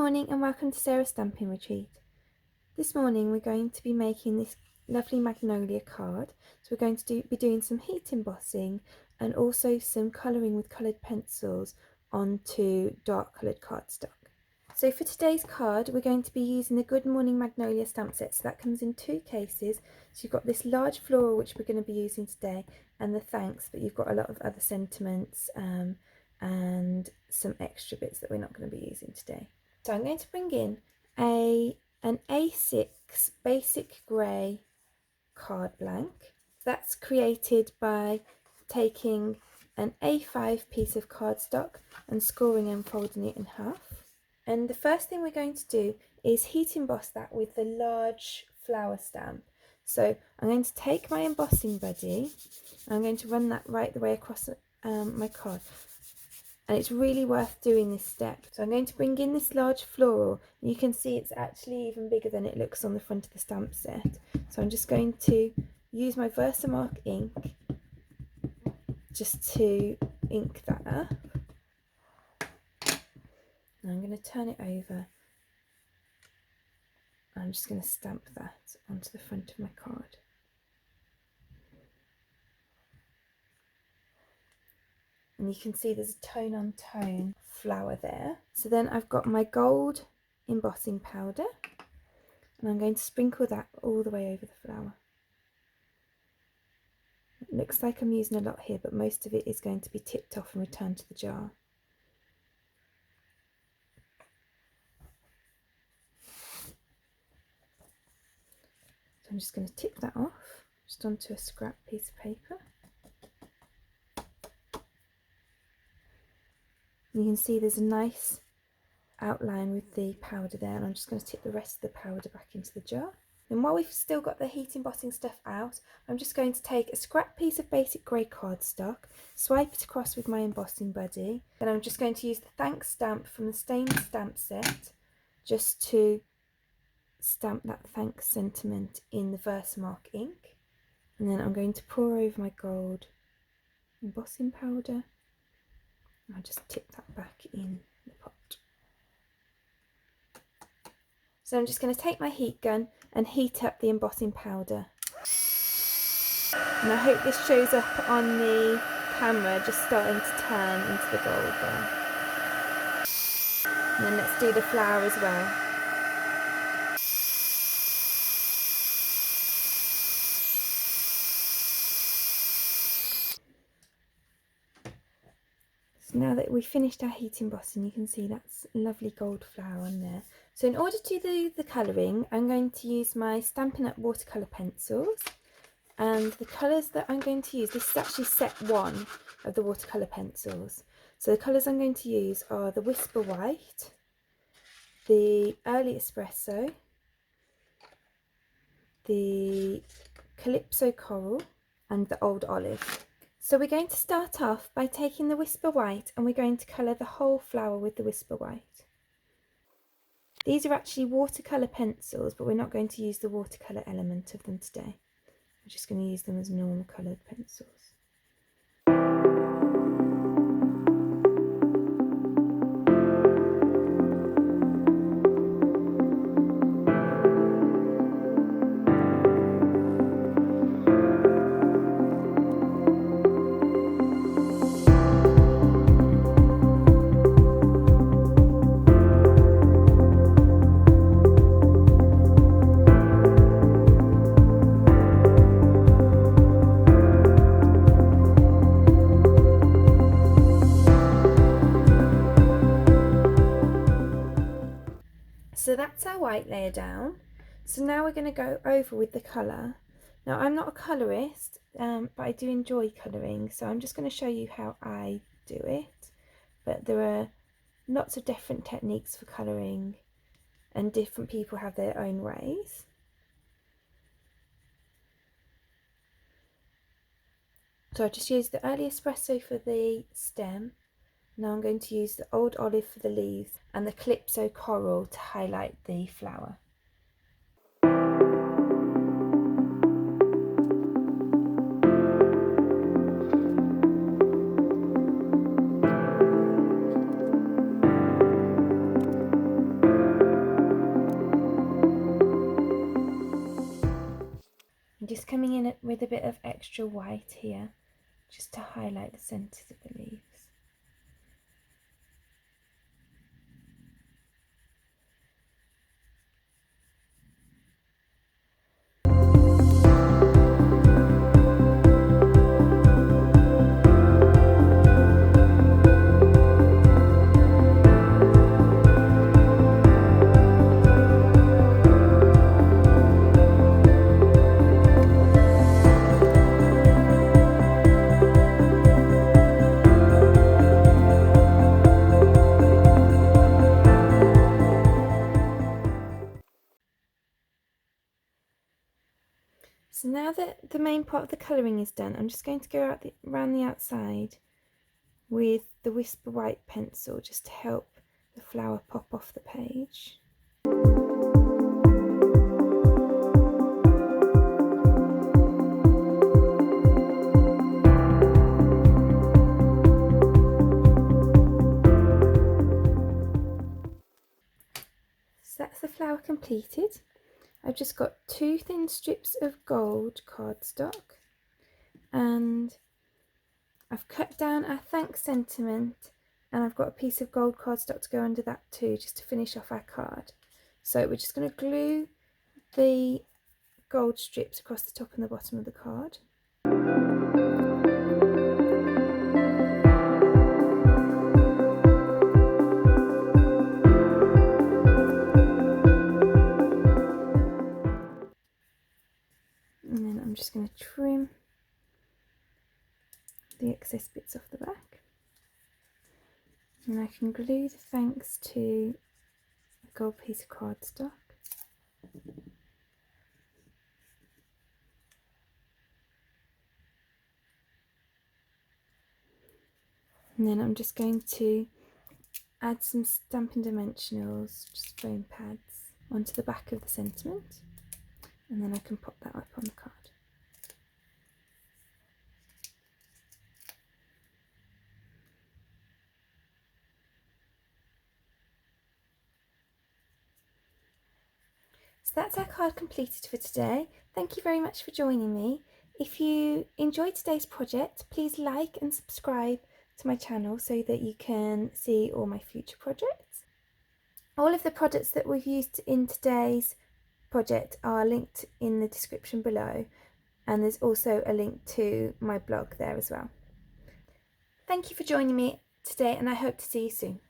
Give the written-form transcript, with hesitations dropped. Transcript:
morning and welcome to Sarah's Stamping Retreat. This morning we're going to be making this lovely Magnolia card. So we're going to be doing some heat embossing and also some colouring with coloured pencils onto dark coloured cardstock. So for today's card we're going to be using the Good Morning Magnolia stamp set. So that comes in two cases. So you've got this large floral which we're going to be using today and the thanks, but you've got a lot of other sentiments and some extra bits that we're not going to be using today. So I'm going to bring in an A6 basic grey card blank. That's created by taking an A5 piece of cardstock and scoring and folding it in half. And the first thing we're going to do is heat emboss that with the large flower stamp. So I'm going to take my embossing buddy and I'm going to run that right the way across my card. And it's really worth doing this step. So I'm going to bring in this large floral. You can see it's actually even bigger than it looks on the front of the stamp set. So I'm just going to use my Versamark ink just to ink that up. And I'm going to turn it over. I'm just going to stamp that onto the front of my card. And you can see there's a tone on tone flower there. So then I've got my gold embossing powder and I'm going to sprinkle that all the way over the flower. It looks like I'm using a lot here, but most of it is going to be tipped off and returned to the jar. So I'm just going to tip that off just onto a scrap piece of paper. You can see there's a nice outline with the powder there, and I'm just going to tip the rest of the powder back into the jar. And while we've still got the heat embossing stuff out, I'm just going to take a scrap piece of basic grey cardstock, swipe it across with my embossing buddy, and I'm just going to use the thanks stamp from the stained stamp set just to stamp that thanks sentiment in the Versamark ink. And then I'm going to pour over my gold embossing powder. I'll just tip that back in the pot. So I'm just going to take my heat gun and heat up the embossing powder. And I hope this shows up on the camera, just starting to turn into the gold there. And then let's do the flower as well. So now that we've finished our heat embossing, you can see that's a lovely gold flower on there. So in order to do the colouring, I'm going to use my Stampin' Up watercolour pencils. And the colours that I'm going to use, this is actually set 1 of the watercolour pencils. So the colours I'm going to use are the Whisper White, the Early Espresso, the Calypso Coral and the Old Olive. So we're going to start off by taking the Whisper White and we're going to colour the whole flower with the Whisper White. These are actually watercolour pencils, but we're not going to use the watercolour element of them today. We're just going to use them as normal coloured pencils. So that's our white layer down. So now we're going to go over with the colour. Now I'm not a colourist, but I do enjoy colouring, so I'm just going to show you how I do it. But there are lots of different techniques for colouring and different people have their own ways. So I just used the Early Espresso for the stem. Now I'm going to use the Old Olive for the leaves and the Calypso Coral to highlight the flower. with a bit of extra white here, just to highlight the centres of the leaves. So now that the main part of the colouring is done, I'm just going to go around the outside with the Whisper White pencil just to help the flower pop off the page. So that's the flower completed. I've just got 2 thin strips of gold cardstock, and I've cut down our thanks sentiment, and I've got a piece of gold cardstock to go under that too, just to finish off our card. So we're just going to glue the gold strips across the top and the bottom of the card. And then I'm just going to trim the excess bits off the back. And I can glue the thanks to a gold piece of cardstock. And then I'm just going to add some Stampin' Dimensionals, just foam pads, onto the back of the sentiment. And then I can pop that up on the card. So that's our card completed for today. Thank you very much for joining me. If you enjoyed today's project, please like and subscribe to my channel so that you can see all my future projects. All of the products that we've used in today's project are linked in the description below, and there's also a link to my blog there as well. Thank you for joining me today, and I hope to see you soon.